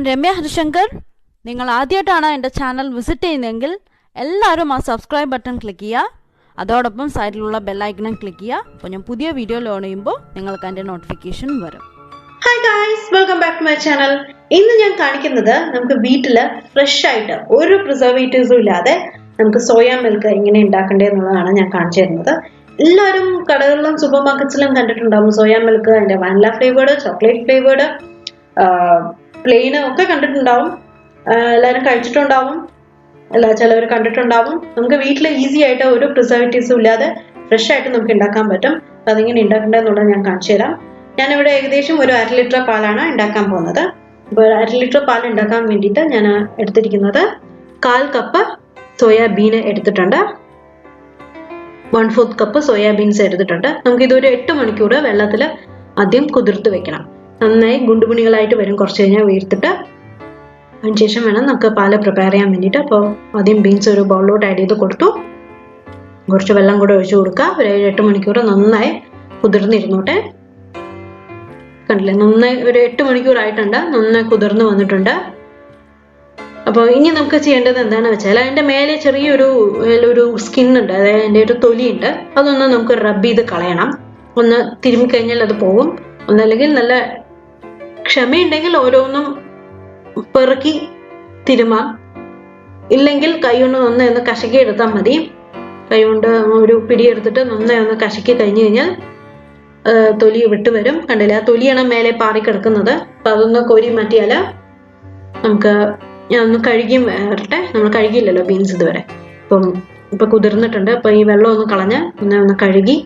ഞാൻ രമ്യ ഹരിശങ്കർ. നിങ്ങൾ ആദ്യമായിട്ടാണ് എൻ്റെ ചാനൽ വിസിറ്റ് ചെയ്യുന്നതെങ്കിൽ എല്ലാവരും ആ സബ്സ്ക്രൈബ് ബട്ടൺ ക്ലിക്ക് ചെയ്യുക. അതോടൊപ്പം സൈഡിലുള്ള ബെല്ലൈക്കണും ക്ലിക്ക് ചെയ്യുക. അപ്പോൾ ഞാൻ പുതിയ വീഡിയോ ലോഡ് ചെയ്യുമ്പോൾ നിങ്ങൾക്ക് അതിൻ്റെ നോട്ടിഫിക്കേഷൻ വരും. Hi guys, welcome back to my channel. ഇന്ന് ഞാൻ കാണിക്കുന്നത് നമുക്ക് വീട്ടിൽ ഫ്രഷ് ആയിട്ട് ഒരു പ്രിസർവേറ്റീവ്സും ഇല്ലാതെ നമുക്ക് സോയാ മിൽക്ക് എങ്ങനെ ഉണ്ടാക്കേണ്ടത് എന്നുള്ളതാണ് ഞാൻ കാണിച്ചു തരുന്നത്. എല്ലാവരും കടകളിലും സൂപ്പർ മാർക്കറ്റ്സിലും കണ്ടിട്ടുണ്ടാവും സോയാ മിൽക്ക്. അതിൻ്റെ വാനില ഫ്ലേവേർഡ്, ചോക്ലേറ്റ് ഫ്ലേവേർഡ്, പ്ലെയിന് ഒക്കെ കണ്ടിട്ടുണ്ടാവും. എല്ലാവരും കഴിച്ചിട്ടുണ്ടാവും, ചിലവർ കണ്ടിട്ടുണ്ടാവും. നമുക്ക് വീട്ടിൽ ഈസി ആയിട്ട് ഒരു പ്രിസർവേറ്റീവ്സും ഇല്ലാതെ ഫ്രഷ് ആയിട്ട് നമുക്ക് ഉണ്ടാക്കാൻ പറ്റും. അതെങ്ങനെ ഉണ്ടാക്കേണ്ടതെന്നുള്ളത് ഞാൻ കാണിച്ചു തരാം. ഞാനിവിടെ ഏകദേശം ഒരു 1/2 ലിറ്റർ പാലാണ് ഉണ്ടാക്കാൻ പോകുന്നത്. അപ്പോൾ 1/2 ലിറ്റർ പാൽ ഉണ്ടാക്കാൻ വേണ്ടിയിട്ട് ഞാൻ എടുത്തിരിക്കുന്നത് 1/4 കപ്പ് സോയാബീൻ എടുത്തിട്ടുണ്ട്, 1/4 കപ്പ് സോയാബീൻസ് എടുത്തിട്ടുണ്ട്. നമുക്കിതൊരു 8 മണിക്കൂർ വെള്ളത്തിൽ ആദ്യം കുതിർത്ത് വെക്കണം. നന്നായി ഗുണ്ടുപുണികളായിട്ട് വരും കുറച്ച് കഴിഞ്ഞാൽ വീർത്തിട്ട്. അതിനുശേഷം വേണം നമുക്ക് പാല് പ്രിപ്പയർ ചെയ്യാൻ വേണ്ടിയിട്ട്. അപ്പോൾ ആദ്യം ബീൻസ് ഒരു ബൗളിലോട്ട് ആഡ് ചെയ്ത് കൊടുത്തു. കുറച്ച് വെള്ളം കൂടെ ഒഴിച്ചു കൊടുക്കുക. ഒരു 7-8 മണിക്കൂർ നന്നായി കുതിർന്നിരുന്നോട്ടെ. കണ്ടില്ലേ, നന്നായി ഒരു 8 മണിക്കൂറായിട്ടുണ്ട്, നന്നായി കുതിർന്ന് വന്നിട്ടുണ്ട്. അപ്പോൾ ഇനി നമുക്ക് ചെയ്യേണ്ടത് എന്താണെന്ന് വെച്ചാൽ അതിൻ്റെ മേലെ ചെറിയൊരു സ്കിന്നുണ്ട്, അതായത് അതിൻ്റെ ഒരു തൊലിയുണ്ട്. അതൊന്ന് നമുക്ക് റബ്ബ് ചെയ്ത് കളയണം. ഒന്ന് തിരുമ്മി കഴിഞ്ഞാൽ അത് പോകും. ഒന്നല്ലെങ്കിൽ നല്ല ക്ഷമയുണ്ടെങ്കിൽ ഓരോന്നും പെറുക്കി തിരുമാം. ഇല്ലെങ്കിൽ കൈ കൊണ്ട് നന്നായി ഒന്ന് കശക്കി എടുത്താൽ മതി. കൈ കൊണ്ട് ഒരു പിടിയെടുത്തിട്ട് നന്നായി ഒന്ന് കശക്കി കഴിഞ്ഞ് കഴിഞ്ഞാൽ തൊലി വിട്ട് വരും. കണ്ടില്ല, ആ തൊലിയാണ് മേലെ പാറി കിടക്കുന്നത്. അപ്പം അതൊന്ന് കോരി മാറ്റിയാൽ നമുക്ക് ഞാൻ ഒന്ന് കഴുകിയും വരട്ടെ. നമ്മൾ കഴുകിയില്ലല്ലോ ബീൻസ് ഇതുവരെ. ഇപ്പം കുതിർന്നിട്ടുണ്ട്. അപ്പം ഈ വെള്ളം ഒന്ന് കളഞ്ഞ് ഒന്ന് കഴുകി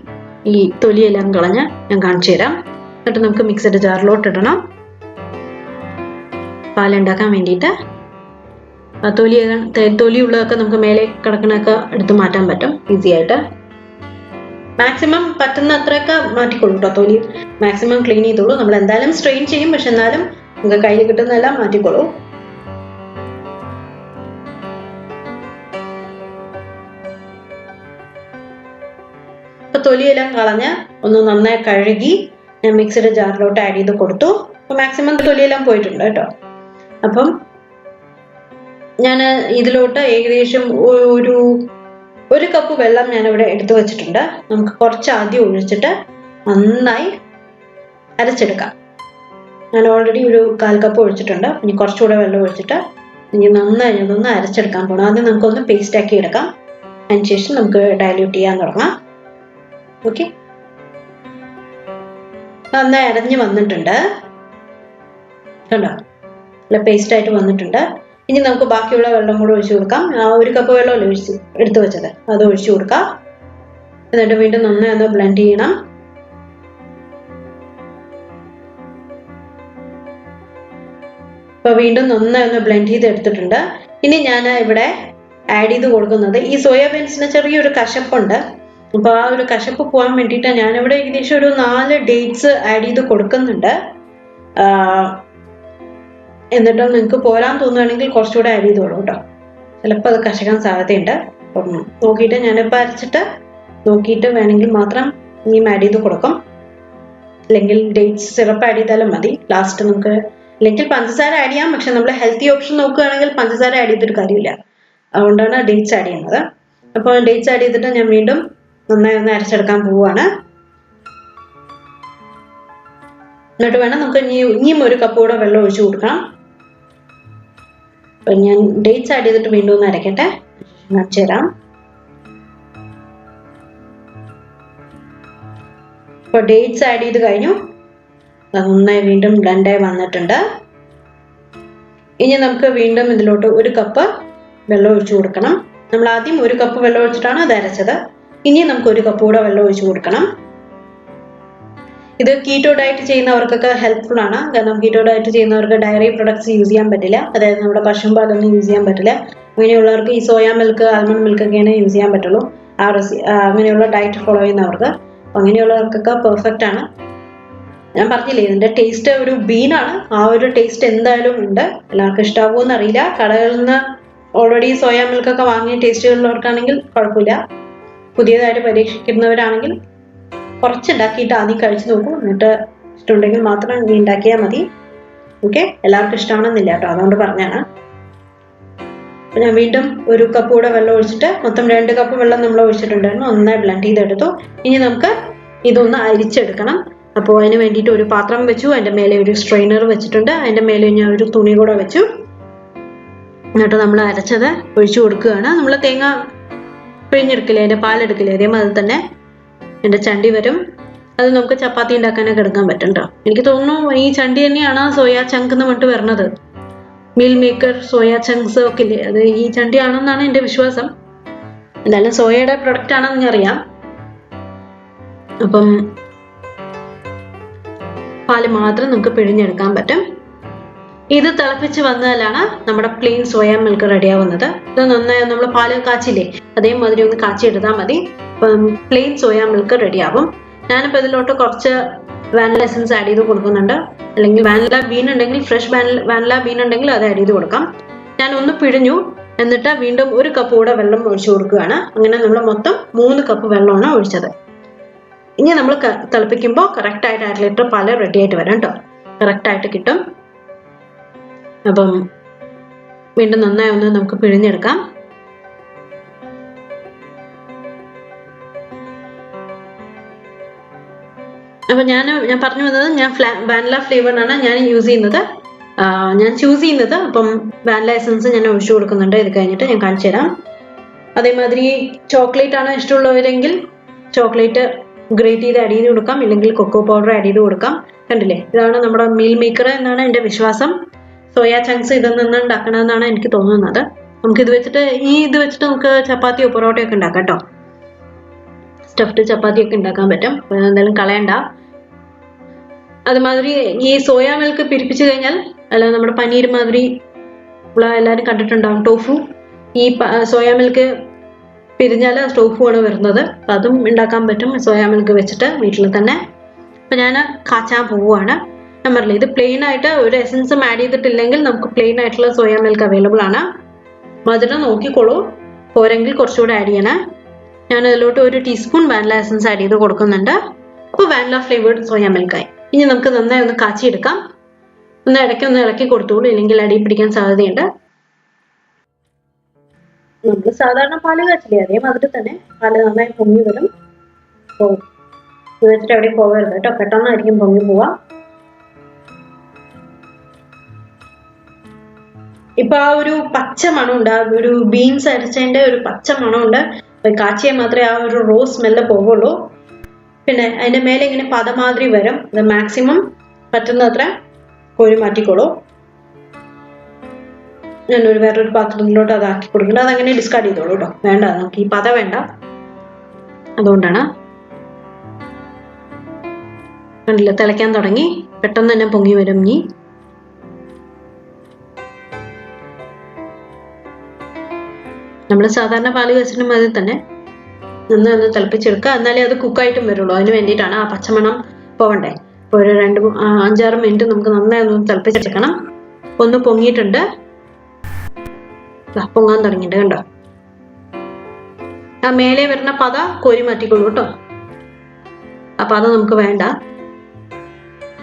ഈ തൊലിയെല്ലാം കളഞ്ഞ് ഞാൻ കാണിച്ചു തരാം. എന്നിട്ട് നമുക്ക് മിക്സിയുടെ ജാറിലോട്ട് ഇടണം പാലുണ്ടാക്കാൻ വേണ്ടിയിട്ട്. ആ തൊലിയുള്ളതൊക്കെ നമുക്ക് മേലെ കിടക്കണൊക്കെ എടുത്ത് മാറ്റാൻ പറ്റും ഈസി ആയിട്ട്. മാക്സിമം പറ്റുന്ന അത്രയൊക്കെ മാറ്റിക്കൊള്ളൂ കേട്ടോ. തൊലി മാക്സിമം ക്ലീൻ ചെയ്തോളൂ. നമ്മൾ എന്തായാലും സ്ട്രെയിൻ ചെയ്യും, പക്ഷെ എന്നാലും നമുക്ക് കയ്യിൽ കിട്ടുന്നതെല്ലാം മാറ്റിക്കൊള്ളൂ. ഇപ്പൊ തൊലിയെല്ലാം കളഞ്ഞ് ഒന്ന് നന്നായി കഴുകി ഞാൻ മിക്സിയുടെ ജാറിലോട്ട് ആഡ് ചെയ്ത് കൊടുത്തു. അപ്പൊ മാക്സിമം തൊലിയെല്ലാം പോയിട്ടുണ്ട് കേട്ടോ. അപ്പം ഞാൻ ഇതിലോട്ട് ഏകദേശം ഒരു കപ്പ് വെള്ളം ഞാനിവിടെ എടുത്തു വെച്ചിട്ടുണ്ട്. നമുക്ക് കുറച്ച് ആദ്യം ഒഴിച്ചിട്ട് നന്നായി അരച്ചെടുക്കാം. ഞാൻ ഓൾറെഡി ഒരു 1/4 കപ്പ് ഒഴിച്ചിട്ടുണ്ട്. ഇനി കുറച്ചുകൂടെ വെള്ളം ഒഴിച്ചിട്ട് ഇനി നന്നായി അതൊന്ന് അരച്ചെടുക്കാൻ പോകണം. ആദ്യം നമുക്കൊന്ന് പേസ്റ്റ് ആക്കി എടുക്കാം. അതിനുശേഷം നമുക്ക് ഡയല്യൂട്ട് ചെയ്യാൻ തുടങ്ങാം. ഓക്കെ, നന്നായി അരഞ്ഞ് വന്നിട്ടുണ്ട് കണ്ടോ, നല്ല പേസ്റ്റ് ആയിട്ട് വന്നിട്ടുണ്ട്. ഇനി നമുക്ക് ബാക്കിയുള്ള വെള്ളം കൂടെ ഒഴിച്ചു കൊടുക്കാം. ആ 1 കപ്പ് വെള്ളമല്ലേ എടുത്തു വെച്ചത്, അത് ഒഴിച്ചു കൊടുക്കാം. എന്നിട്ട് വീണ്ടും നന്നായി ഒന്ന് ബ്ലെൻഡ് ചെയ്യണം. അപ്പൊ വീണ്ടും നന്നായി ഒന്ന് ബ്ലെൻഡ് ചെയ്ത് എടുത്തിട്ടുണ്ട്. ഇനി ഞാൻ ഇവിടെ ആഡ് ചെയ്ത് കൊടുക്കുന്നത് ഈ സോയാബീൻസിന് ചെറിയൊരു കശപ്പുണ്ട്. അപ്പൊ ആ ഒരു കശപ്പ് പോകാൻ വേണ്ടിയിട്ട് ഞാനിവിടെ ഏകദേശം ഒരു 4 ഡേറ്റ്സ് ആഡ് ചെയ്ത് കൊടുക്കുന്നുണ്ട്. എന്നിട്ടും നിങ്ങൾക്ക് പോരാൻ തോന്നുകയാണെങ്കിൽ കുറച്ചുകൂടെ ആഡ് ചെയ്തോളൂ കേട്ടോ. ചിലപ്പോൾ അത് കശക്കാൻ സാധ്യതയുണ്ട്. അപ്പം നോക്കിയിട്ട് ഞാനിപ്പോൾ അരച്ചിട്ട് നോക്കിയിട്ട് വേണമെങ്കിൽ മാത്രം ഇനിയും ആഡ് ചെയ്ത് കൊടുക്കും. അല്ലെങ്കിൽ ഡേറ്റ്സ് സിറപ്പ് ആഡ് ചെയ്താലും മതി ലാസ്റ്റ് നമുക്ക്. അല്ലെങ്കിൽ പഞ്ചസാര ആഡ് ചെയ്യാം, പക്ഷെ നമ്മൾ ഹെൽത്തി ഓപ്ഷൻ നോക്കുകയാണെങ്കിൽ പഞ്ചസാര ആഡ് ചെയ്തിട്ട് കാര്യമില്ല. അതുകൊണ്ടാണ് ഡേറ്റ്സ് ആഡ് ചെയ്യുന്നത്. അപ്പോൾ ഡേറ്റ്സ് ആഡ് ചെയ്തിട്ട് ഞാൻ വീണ്ടും നന്നായി ഒന്ന് അരച്ചെടുക്കാൻ പോവുകയാണ്. എന്നിട്ട് വേണം നമുക്ക് ഇനിയും 1 കപ്പ് കൂടെ വെള്ളം ഒഴിച്ചു കൊടുക്കണം. അപ്പം ഞാൻ ഡേറ്റ്സ് ആഡ് ചെയ്തിട്ട് വീണ്ടും ഒന്ന് അരക്കട്ടെ, കാണിച്ചു തരാം. അപ്പോൾ ഡേറ്റ്സ് ആഡ് ചെയ്ത് കഴിഞ്ഞു. നന്നായി വീണ്ടും ബ്ലെൻഡായി വന്നിട്ടുണ്ട്. ഇനി നമുക്ക് വീണ്ടും ഇതിലോട്ട് 1 കപ്പ് വെള്ളം ഒഴിച്ചു കൊടുക്കണം. നമ്മൾ ആദ്യം 1 കപ്പ് വെള്ളം ഒഴിച്ചിട്ടാണ് അത് അരച്ചത്. ഇനി നമുക്ക് 1 കപ്പ് കൂടെ വെള്ളം ഒഴിച്ചു കൊടുക്കണം. ഇത് കീറ്റോ ഡയറ്റ് ചെയ്യുന്നവർക്കൊക്കെ ഹെൽപ്ഫുൾ ആണ്. കാരണം കീറ്റോ ഡയറ്റ് ചെയ്യുന്നവർക്ക് ഡയറി പ്രൊഡക്ട്സ് യൂസ് ചെയ്യാൻ പറ്റില്ല. അതായത് നമ്മുടെ പശുമ്പാലൊന്നും യൂസ് ചെയ്യാൻ പറ്റില്ല. അങ്ങനെയുള്ളവർക്ക് ഈ സോയാ മിൽക്ക്, ആൽമണ്ട് മിൽക്ക് ഒക്കെയാണ് യൂസ് ചെയ്യാൻ പറ്റുള്ളൂ. അങ്ങനെയുള്ള ഡയറ്റ് ഫോളോ ചെയ്യുന്നവർക്ക്. അങ്ങനെയുള്ളവർക്കൊക്കെ പെർഫെക്റ്റ് ആണ്. ഞാൻ പറഞ്ഞില്ലേ, ഇതിന്റെ ടേസ്റ്റ് ഒരു ബീനാണ്. ആ ഒരു ടേസ്റ്റ് എന്തായാലും ഉണ്ട്. എല്ലാവർക്കും ഇഷ്ടാവുമെന്ന് അറിയില്ല. കടകളിൽ നിന്ന് ഓൾറെഡി സോയാ മിൽക്കൊക്കെ വാങ്ങിയ ടേസ്റ്റുള്ളവർക്കാണെങ്കിൽ കുഴപ്പമില്ല. പുതിയതായിട്ട് പരീക്ഷിക്കുന്നവരാണെങ്കിൽ കുറച്ചുണ്ടാക്കിയിട്ട് ആദ്യം കഴിച്ചു നോക്കൂ. എന്നിട്ട് ഇഷ്ടമുണ്ടെങ്കിൽ മാത്രം ഉണ്ടാക്കിയാൽ മതി. ഓക്കെ, എല്ലാവർക്കും ഇഷ്ടമാണെന്നില്ല കേട്ടോ, അതുകൊണ്ട് പറഞ്ഞാണ്. അപ്പം ഞാൻ വീണ്ടും 1 കപ്പ് കൂടെ വെള്ളം ഒഴിച്ചിട്ട്, മൊത്തം 2 കപ്പ് വെള്ളം നമ്മൾ ഒഴിച്ചിട്ടുണ്ടായിരുന്നു, നന്നായി ബ്ലെൻഡ് ചെയ്തെടുത്തു. ഇനി നമുക്ക് ഇതൊന്ന് അരിച്ചെടുക്കണം. അപ്പോൾ അതിന് വേണ്ടിയിട്ട് ഒരു പാത്രം വെച്ചു, അതിൻ്റെ മേലെ ഒരു സ്ട്രെയിനർ വെച്ചിട്ടുണ്ട്, അതിൻ്റെ മേലെ ഞാൻ ഒരു തുണി കൂടെ വെച്ചു. എന്നിട്ട് നമ്മൾ അരച്ചത് ഒഴിച്ചു കൊടുക്കുകയാണ്. നമ്മൾ തേങ്ങ പിഴിഞ്ഞെടുക്കില്ലേ, അതിൻ്റെ പാലെടുക്കില്ലേ, അതേമാതിരി തന്നെ എൻ്റെ ചണ്ടി വരും. അത് നമുക്ക് ചപ്പാത്തി ഉണ്ടാക്കാനൊക്കെ എടുക്കാൻ പറ്റും കേട്ടോ. എനിക്ക് തോന്നുന്നു ഈ ചണ്ടി തന്നെയാണ് സോയാ ചങ്ക് എന്ന് പറഞ്ഞിട്ട് വരുന്നത്. മീൽ മേക്കർ സോയാ ചങ്ക്സ് ഒക്കെ ഇല്ലേ, അത് ഈ ചണ്ടിയാണെന്നാണ് എൻ്റെ വിശ്വാസം. എന്തായാലും സോയയുടെ പ്രൊഡക്റ്റ് ആണെന്ന് അറിയാം. അപ്പം പാല് മാത്രം നമുക്ക് പിഴിഞ്ഞെടുക്കാൻ പറ്റും. ഇത് തിളപ്പിച്ച് വന്നാലാണ് നമ്മുടെ പ്ലെയിൻ സോയാ മിൽക്ക് റെഡിയാവുന്നത്. ഇത് നന്നായി നമ്മൾ പാല് കാച്ചില്ലേ, അതേമാതിരി ഒന്ന് കാച്ചിയെടുത്താൽ മതി. അപ്പം പ്ലെയിൻ സോയാ മിൽക്ക് റെഡിയാവും. ഞാനിപ്പോൾ ഇതിലോട്ട് കുറച്ച് വാനില എസൻസ് ആഡ് ചെയ്ത് കൊടുക്കുന്നുണ്ട്. അല്ലെങ്കിൽ വാനില ബീൻ ഉണ്ടെങ്കിൽ, ഫ്രഷ് വാനില ബീൻ ഉണ്ടെങ്കിൽ അത് ആഡ് ചെയ്ത് കൊടുക്കാം. ഞാൻ ഒന്ന് പിഴിഞ്ഞു, എന്നിട്ട് വീണ്ടും 1 കപ്പ് കൂടെ വെള്ളം ഒഴിച്ചു കൊടുക്കുകയാണ്. അങ്ങനെ നമ്മൾ മൊത്തം 3 കപ്പ് വെള്ളമാണ് ഒഴിച്ചത്. ഇനി നമ്മൾ തിളപ്പിക്കുമ്പോൾ കറക്റ്റായിട്ട് 1/2 ലിറ്റർ പാല് റെഡി ആയിട്ട് വരാം കേട്ടോ, കറക്റ്റായിട്ട് കിട്ടും. അപ്പം വീണ്ടും നന്നായി ഒന്ന് നമുക്ക് പിഴിഞ്ഞെടുക്കാം. അപ്പം ഞാൻ പറഞ്ഞു വന്നത്, ഞാൻ വാനില ഫ്ലേവറിനാണ് ഞാൻ യൂസ് ചെയ്യുന്നത്, ഞാൻ ചൂസ് ചെയ്യുന്നത്. അപ്പം വാനില എസൻസ് ഞാൻ ഒഴിച്ചു കൊടുക്കുന്നുണ്ട്. ഇത് കഴിഞ്ഞിട്ട് ഞാൻ കാണിച്ചു തരാം. അതേമാതിരി ചോക്ലേറ്റ് ആണ് ഇഷ്ടമുള്ളവരെങ്കിൽ ചോക്ലേറ്റ് ഗ്രേറ്റ് ചെയ്ത് ആഡ് ചെയ്ത് കൊടുക്കാം, ഇല്ലെങ്കിൽ കൊക്കോ പൗഡർ ആഡ് ചെയ്ത് കൊടുക്കാം. കണ്ടില്ലേ, ഇതാണ് നമ്മുടെ മീൽ മേക്കർ എന്നാണ് എൻ്റെ വിശ്വാസം. സോയാ ചങ്ക്സ് ഇതിൽ നിന്ന് ഉണ്ടാക്കണമെന്നാണ് എനിക്ക് തോന്നുന്നത്. നമുക്ക് ഇത് വെച്ചിട്ട് നമുക്ക് ചപ്പാത്തിയോ പൊറോട്ടയൊക്കെ ഉണ്ടാക്കാം കേട്ടോ. സ്റ്റഫ്ഡ് ചപ്പാത്തിയൊക്കെ ഉണ്ടാക്കാൻ പറ്റും. എന്തായാലും കളയണ്ട. അതുമാതിരി ഈ സോയാ മിൽക്ക് പിരിപ്പിച്ച് കഴിഞ്ഞാൽ, അല്ല നമ്മുടെ പനീർ മാതിരി എല്ലാവരും കണ്ടിട്ടുണ്ടാകും, ടോഫു. ഈ സോയാ മിൽക്ക് പിരിഞ്ഞാൽ ടോഫു ആണ് വരുന്നത്. അതും ഉണ്ടാക്കാൻ പറ്റും സോയാ മിൽക്ക് വെച്ചിട്ട് വീട്ടിൽ തന്നെ. അപ്പം ഞാൻ കാച്ചാൻ പോവുകയാണ്. ഞാൻ പറഞ്ഞില്ല, ഇത് പ്ലെയിൻ ആയിട്ട് ഒരു എസൻസും ആഡ് ചെയ്തിട്ടില്ലെങ്കിൽ നമുക്ക് പ്ലെയിൻ ആയിട്ടുള്ള സോയാ മിൽക്ക് അവൈലബിൾ ആണ്. മധുരം നോക്കിക്കോളൂ, പോരെങ്കിൽ കുറച്ചുകൂടെ ആഡ് ചെയ്യണേ. ഞാൻ അതിലോട്ട് 1 ടീസ്പൂൺ വാനില എസൻസ് ആഡ് ചെയ്ത് കൊടുക്കുന്നുണ്ട്. അപ്പോൾ വാനില ഫ്ലേവേർഡ് സോയാ മിൽക്കായി. ഇനി നമുക്ക് നന്നായി ഒന്ന് കാച്ചിയെടുക്കാം. ഒന്ന് ഇളക്കി കൊടുത്തോളൂ, ഇല്ലെങ്കിൽ അടി പിടിക്കാൻ സാധ്യതയുണ്ട്. നമ്മൾ സാധാരണ പാല് കാച്ചില്ലേ, അതേമാതിരി തന്നെ പാല് നന്നായി പൊങ്ങി വരും. അപ്പോൾ ഇത് വെച്ചിട്ട് എവിടെയും പോകരുത് കേട്ടോ, പെട്ടെന്നായിരിക്കും പൊങ്ങി പോവാ. ഇപ്പൊ ആ ഒരു പച്ച മണമുണ്ട്, ആ ഒരു ബീൻസ് അരച്ചതിന്റെ ഒരു പച്ച മണമുണ്ട്. കാച്ചിയാൽ മാത്രമേ ആ ഒരു റോസ് സ്മെല്ല് പോകുള്ളൂ. പിന്നെ അതിന്റെ മേലെ ഇങ്ങനെ പദമാതിരി വരും. അത് മാക്സിമം പറ്റുന്നത്ര കോരി മാറ്റിക്കോളൂ. ഞാനൊരു വേറൊരു പാത്രത്തിലോട്ട് അത് ആക്കി കൊടുക്കുന്നുണ്ട്. അതങ്ങനെ ഡിസ്കാർഡ് ചെയ്തോളൂ കേട്ടോ, വേണ്ട, നമുക്ക് ഈ പത വേണ്ട, അതുകൊണ്ടാണ്. കണ്ടില്ല, തിളയ്ക്കാൻ തുടങ്ങി, പെട്ടെന്ന് തന്നെ പൊങ്ങി വരും. ഇനി നമ്മൾ സാധാരണ പാല് കാച്ചിട്ട് മതി തന്നെ നന്നായി ഒന്ന് തിളപ്പിച്ചെടുക്കുക. എന്നാലേ അത് കുക്കായിട്ടും വരുള്ളൂ. അതിന് വേണ്ടിയിട്ടാണ്, ആ പച്ചമണം പോവണ്ടേ. അപ്പോൾ ഒരു 5-6 മിനിറ്റ് നമുക്ക് നന്നായി ഒന്ന് തിളപ്പിച്ചെടുക്കണം. ഒന്ന് പൊങ്ങിയിട്ടുണ്ട്, പൊങ്ങാൻ തുടങ്ങിയിട്ട് കണ്ടോ. ആ മേലെ വരുന്ന പത കോരി മാറ്റിക്കോളൂ കേട്ടോ. ആ പത നമുക്ക് വേണ്ട.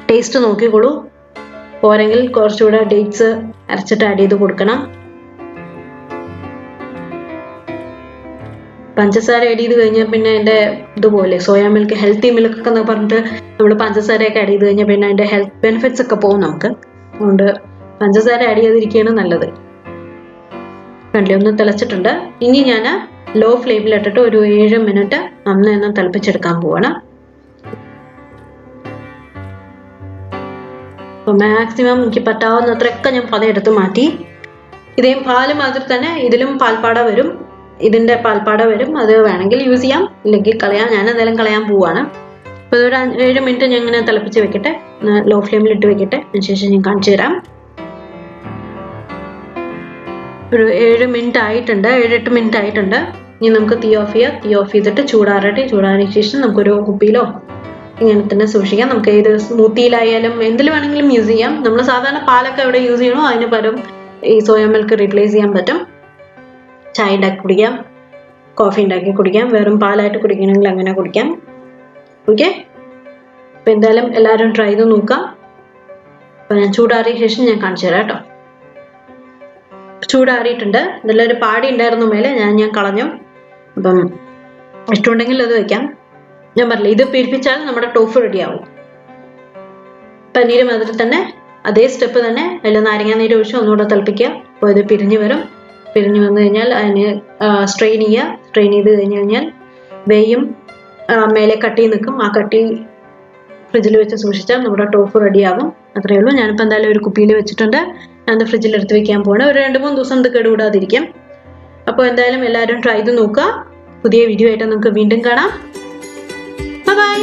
ടേസ്റ്റ് നോക്കിക്കോളൂ, പോരെങ്കിൽ കുറച്ചുകൂടെ ഡേറ്റ്സ് അരച്ചിട്ട് ആഡ് ചെയ്ത് കൊടുക്കണം. പഞ്ചസാര ആഡ് ചെയ്ത് കഴിഞ്ഞാൽ പിന്നെ അതിൻ്റെ ഇതുപോലെ സോയാ മിൽക്ക്, ഹെൽത്തി മിൽക്ക് ഒക്കെ എന്ന് പറഞ്ഞിട്ട് നമ്മൾ പഞ്ചസാരയൊക്കെ ആഡ് ചെയ്ത് കഴിഞ്ഞാൽ പിന്നെ അതിൻ്റെ ഹെൽത്ത് ബെനിഫിറ്റ്സ് ഒക്കെ പോകും നമുക്ക്. അതുകൊണ്ട് പഞ്ചസാര ആഡ് ചെയ്യാതിരിക്കുകയാണ് നല്ലത്. കണ്ടില്ലേ, ഒന്ന് തിളച്ചിട്ടുണ്ട്. ഇനി ഞാൻ ലോ ഫ്ലെയിമിലിട്ടിട്ട് ഒരു 7 മിനിറ്റ് നന്നായി ഒന്ന് തിളപ്പിച്ചെടുക്കാൻ പോവാണ്. അപ്പോൾ മാക്സിമം എനിക്ക് പറ്റാവുന്നത്രയൊക്കെ ഞാൻ പത എടുത്ത് മാറ്റി. ഇതേ പാല് മാതിരി തന്നെ ഇതിലും പാൽപ്പാട വരും, ഇതിൻ്റെ പാൽപ്പാട വരും. അത് വേണമെങ്കിൽ യൂസ് ചെയ്യാം, ഇല്ലെങ്കിൽ കളയാം. ഞാൻ എന്തായാലും കളയാൻ പോവാണ്. അപ്പോൾ ഇതൊരു 7 മിനിറ്റ് ഞാൻ ഇങ്ങനെ തിളപ്പിച്ച് വെക്കട്ടെ, ലോ ഫ്ലെയിമിൽ ഇട്ട് വെക്കട്ടെ. അതിനുശേഷം ഞാൻ കാണിച്ചു തരാം. ഒരു 7 മിനിറ്റ് ആയിട്ടുണ്ട്, 7-8 മിനിറ്റ് ആയിട്ടുണ്ട്. ഇനി നമുക്ക് തീ ഓഫ് ചെയ്യാം. തീ ഓഫ് ചെയ്തിട്ട് ചൂടാറിയ ശേഷം നമുക്കൊരു കുപ്പിയിലോ ഇങ്ങനെ തന്നെ സൂക്ഷിക്കാം. നമുക്ക് ഏത് സ്മൂത്തിയിലായാലും എന്തിൽ വേണമെങ്കിലും യൂസ് ചെയ്യാം. നമ്മൾ സാധാരണ പാലൊക്കെ എവിടെ യൂസ് ചെയ്യണോ അതിന് പകരം ഈ സോയ മിൽക്ക് റീപ്ലേസ് ചെയ്യാൻ പറ്റും. ചായ ഉണ്ടാക്കി കുടിക്കാം, കോഫി ഉണ്ടാക്കി കുടിക്കാം, വെറും പാലായിട്ട് കുടിക്കണമെങ്കിൽ അങ്ങനെ കുടിക്കാം. ഓക്കെ, അപ്പോൾ എന്തായാലും എല്ലാവരും ട്രൈ ചെയ്ത് നോക്കാം. അപ്പോൾ ഞാൻ ചൂടാറിയ ശേഷം ഞാൻ കാണിച്ചു തരാം കേട്ടോ. ചൂടാറിയിട്ടുണ്ട്. ഇതിലൊരു പാടി ഉണ്ടായിരുന്നു മേലെ, ഞാൻ കളഞ്ഞു. അപ്പം ഇഷ്ടമുണ്ടെങ്കിൽ അത് വെക്കാം. ഞാൻ പറഞ്ഞില്ല, ഇത് പിരിപ്പിച്ചാൽ നമ്മുടെ ടോഫു റെഡിയാവും. പനീരും അതിൽ തന്നെ അതേ സ്റ്റെപ്പ് തന്നെ അതിൽ നാരങ്ങ നീര് ഒഴിച്ച് ഒന്നുകൂടെ തിളപ്പിക്കുക. അപ്പോൾ ഇത് പിരിഞ്ഞ് വരും. പിരിഞ്ഞ് വന്നു കഴിഞ്ഞാൽ അതിന് സ്ട്രെയിൻ ചെയ്യുക. സ്ട്രെയിൻ ചെയ്ത് കഴിഞ്ഞ് കഴിഞ്ഞാൽ വെയ്യും മേലെ കട്ടി നിൽക്കും. ആ കട്ടി ഫ്രിഡ്ജിൽ വെച്ച് സൂക്ഷിച്ചാൽ നമ്മുടെ ടോഫു റെഡിയാകും. അത്രയേ ഉള്ളൂ. ഞാനിപ്പോൾ എന്തായാലും ഒരു കുപ്പിയിൽ വെച്ചിട്ടുണ്ട്. ഞാനത് ഫ്രിഡ്ജിൽ എടുത്ത് വെക്കാൻ പോകണം. ഒരു 2-3 ദിവസം ഇത് കേടുകൂടാതിരിക്കും. അപ്പോൾ എന്തായാലും എല്ലാവരും ട്രൈ ചെയ്ത് നോക്കുക. പുതിയ വീഡിയോ ആയിട്ട് നമുക്ക് വീണ്ടും കാണാം. ബൈ.